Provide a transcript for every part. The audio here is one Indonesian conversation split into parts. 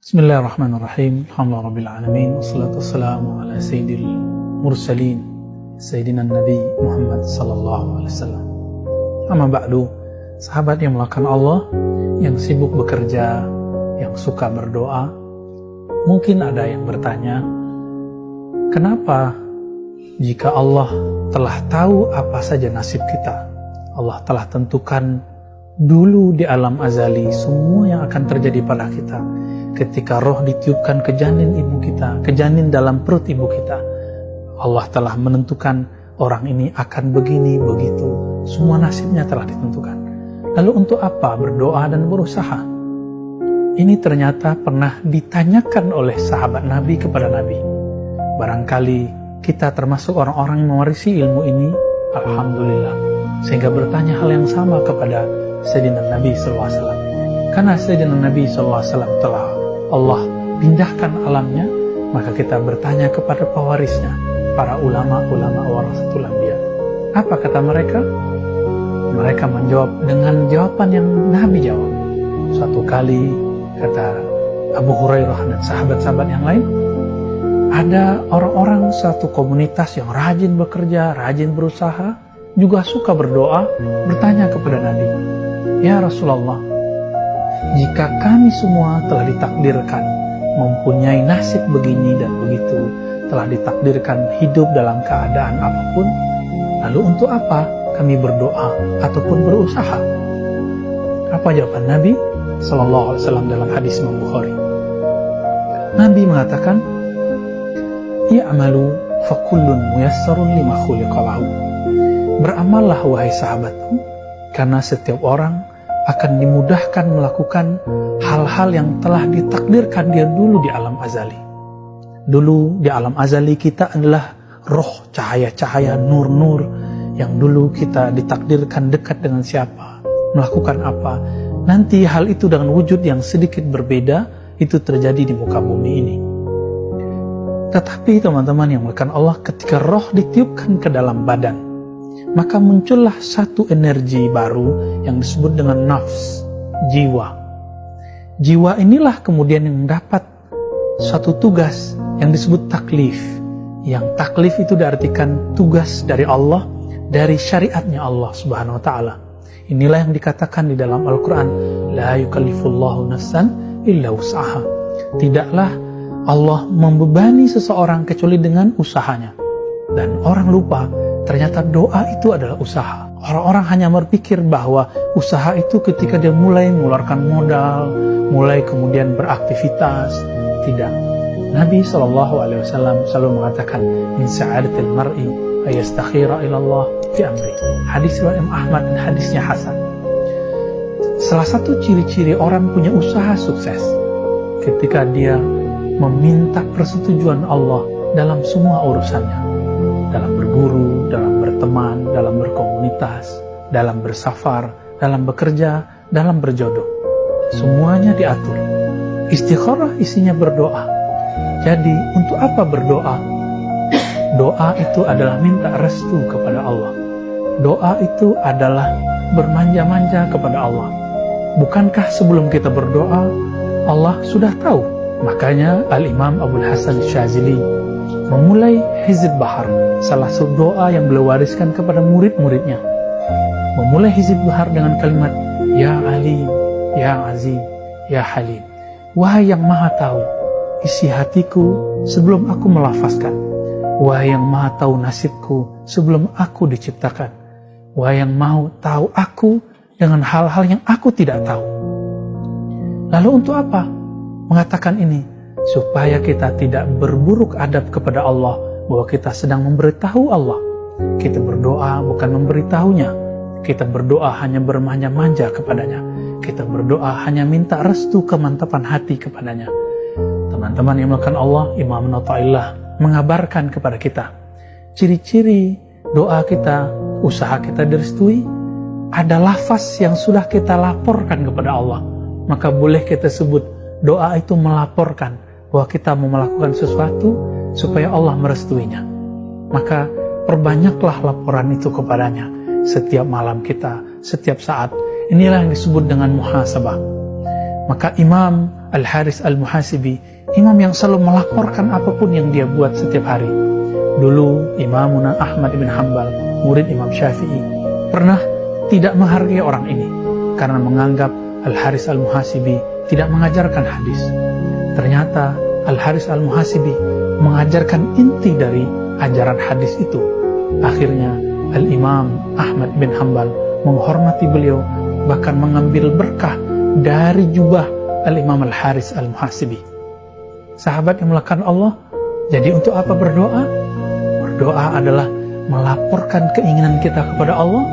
Bismillahirrahmanirrahim. Alhamdulillahirabbil alamin. Wassalatu wassalamu ala sayyidil mursalin sayyidina Nabi Muhammad sallallahu alaihi wasallam. Amma ba'du, sahabat yang melakukan Allah, yang sibuk bekerja, yang suka berdoa. Mungkin ada yang bertanya, kenapa jika Allah telah tahu apa saja nasib kita, Allah telah tentukan dulu di alam azali semua yang akan terjadi pada kita. Ketika roh ditiupkan ke janin ibu kita, ke janin dalam perut ibu kita, Allah telah menentukan orang ini akan begini, begitu. Semua nasibnya telah ditentukan. Lalu untuk apa berdoa dan berusaha? Ini ternyata pernah ditanyakan oleh sahabat Nabi kepada Nabi. Barangkali kita termasuk orang-orang yang mewarisi ilmu ini, alhamdulillah, sehingga bertanya hal yang sama kepada Sayyidina Nabi SAW. Karena Sayyidina Nabi SAW telah Allah pindahkan alamnya, maka kita bertanya kepada pewarisnya, para ulama-ulama warasatul anbiya. Apa kata mereka? Mereka menjawab dengan jawaban yang Nabi jawab. Suatu kali, kata Abu Hurairah dan sahabat-sahabat yang lain, ada orang-orang satu komunitas yang rajin bekerja, rajin berusaha, juga suka berdoa, bertanya kepada Nabi, "Ya Rasulullah, jika kami semua telah ditakdirkan mempunyai nasib begini dan begitu, telah ditakdirkan hidup dalam keadaan apapun, lalu untuk apa kami berdoa ataupun berusaha?" Apa jawaban Nabi Sallallahu Alaihi Wasallam dalam hadis Imam Bukhari? Nabi mengatakan, "I'malu fakullun muyassarun lima khuliqa lahu." Beramallah wahai sahabatku, karena setiap orang akan dimudahkan melakukan hal-hal yang telah ditakdirkan dia dulu di alam azali. Dulu di alam azali kita adalah roh, cahaya-cahaya, nur-nur yang dulu kita ditakdirkan dekat dengan siapa, melakukan apa. Nanti hal itu dengan wujud yang sedikit berbeda, itu terjadi di muka bumi ini. Tetapi teman-teman yang melakukan Allah, ketika roh ditiupkan ke dalam badan, maka muncullah satu energi baru yang disebut dengan nafs, jiwa. Jiwa inilah kemudian yang mendapat suatu tugas yang disebut taklif. Yang taklif itu diartikan tugas dari Allah, dari syariatnya Allah Subhanahu wa Ta'ala. Inilah yang dikatakan di dalam Al-Quran, la yukallifullahu nafsan illa wus'aha. Tidaklah Allah membebani seseorang kecuali dengan usahanya. Dan orang lupa, ternyata doa itu adalah usaha. Orang-orang hanya berpikir bahwa usaha itu ketika dia mulai mengeluarkan modal, mulai kemudian beraktivitas. Tidak. Nabi SAW selalu mengatakan, min sa'adatil mar'i ayastakhira ilallah fi amri. Hadis riwayat Imam Ahmad dan hadisnya hasan. Salah satu ciri-ciri orang punya usaha sukses ketika dia meminta persetujuan Allah dalam semua urusannya. Dalam berguru, dalam berteman, dalam berkomunitas, dalam bersafar, dalam bekerja, dalam berjodoh. Semuanya diatur. Istikharah isinya berdoa. Jadi untuk apa berdoa? Doa itu adalah minta restu kepada Allah. Doa itu adalah bermanja-manja kepada Allah. Bukankah sebelum kita berdoa, Allah sudah tahu? Makanya Al-Imam Abul Hasan Syazili memulai Hizb Bahar, salah satu doa yang beliau wariskan kepada murid-muridnya. Memulai Hizb Bahar dengan kalimat, Ya Alim, Ya Azim, Ya Halim. Wahai yang maha tahu isi hatiku sebelum aku melafazkan. Wahai yang maha tahu nasibku sebelum aku diciptakan. Wahai yang mau tahu aku dengan hal-hal yang aku tidak tahu. Lalu untuk apa mengatakan ini? Supaya kita tidak berburuk adab kepada Allah, bahwa kita sedang memberitahu Allah. Kita berdoa bukan memberitahunya. Kita berdoa hanya bermanja-manja kepadanya. Kita berdoa hanya minta restu kemantapan hati kepadanya. Teman-teman yang melakukan Allah, Imam Natta'illah mengabarkan kepada kita, ciri-ciri doa kita, usaha kita direstui, ada lafaz yang sudah kita laporkan kepada Allah. Maka boleh kita sebut doa itu melaporkan bahwa kita mau melakukan sesuatu supaya Allah merestuinya. Maka perbanyaklah laporan itu kepadanya setiap malam kita, setiap saat. Inilah yang disebut dengan muhasabah. Maka Imam Al-Haris Al-Muhasibi, imam yang selalu melaporkan apapun yang dia buat setiap hari. Dulu Imamuna Ahmad bin Hanbal, murid Imam Syafi'i, pernah tidak menghargai orang ini karena menganggap Al-Haris Al-Muhasibi tidak mengajarkan hadis. Ternyata Al-Haris Al-Muhasibi mengajarkan inti dari ajaran hadis itu. Akhirnya Al-Imam Ahmad bin Hanbal menghormati beliau, bahkan mengambil berkah dari jubah Al-Imam Al-Haris Al-Muhasibi. Sahabat yang melakukan Allah, jadi untuk apa berdoa? Berdoa adalah melaporkan keinginan kita kepada Allah,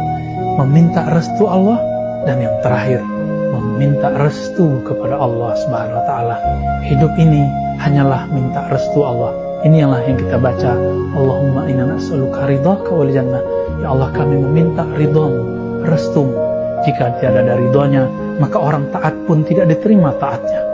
meminta restu Allah, dan yang terakhir, meminta restu kepada Allah Subhanahu wa Ta'ala. Hidup ini hanyalah minta restu Allah. Inilah yang kita baca, Allahumma inna nas'aluka ridhaka wal jannah. Ya Allah, kami meminta ridhamu, restumu. Jika tidak ada ridhonya, maka orang taat pun tidak diterima taatnya.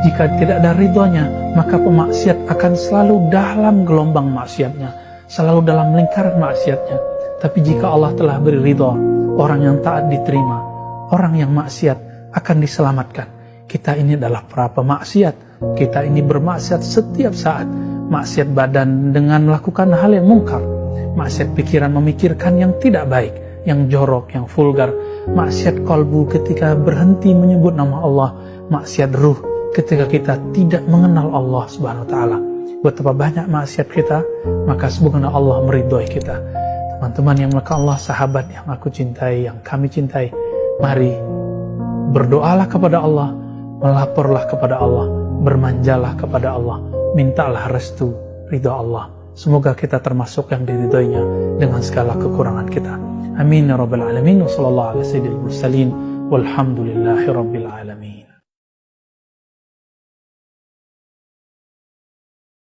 Jika tidak ada ridhonya, maka pemaksiat akan selalu dalam gelombang maksiatnya, selalu dalam lingkaran maksiatnya. Tapi jika Allah telah beri ridho, orang yang taat diterima, orang yang maksiat akan diselamatkan. Kita ini adalah para pemaksiat, kita ini bermaksiat setiap saat. Maksiat badan dengan melakukan hal yang mungkar, maksiat pikiran memikirkan yang tidak baik, yang jorok, yang vulgar, maksiat kalbu ketika berhenti menyebut nama Allah, maksiat ruh ketika kita tidak mengenal Allah Subhanahu wa Ta'ala. Betapa banyak maksiat kita, maka semoga Allah meridhoi kita. Teman-teman yang melakukan Allah, sahabat yang aku cintai, yang kami cintai, mari berdoalah kepada Allah, melaporlah kepada Allah, bermanjalah kepada Allah, mintalah restu ridha Allah. Semoga kita termasuk yang diridhoinya dengan segala kekurangan kita. Amin ya rabbal alamin. Wassallallahu ala sayyidil mursalin walhamdulillahi rabbil alamin.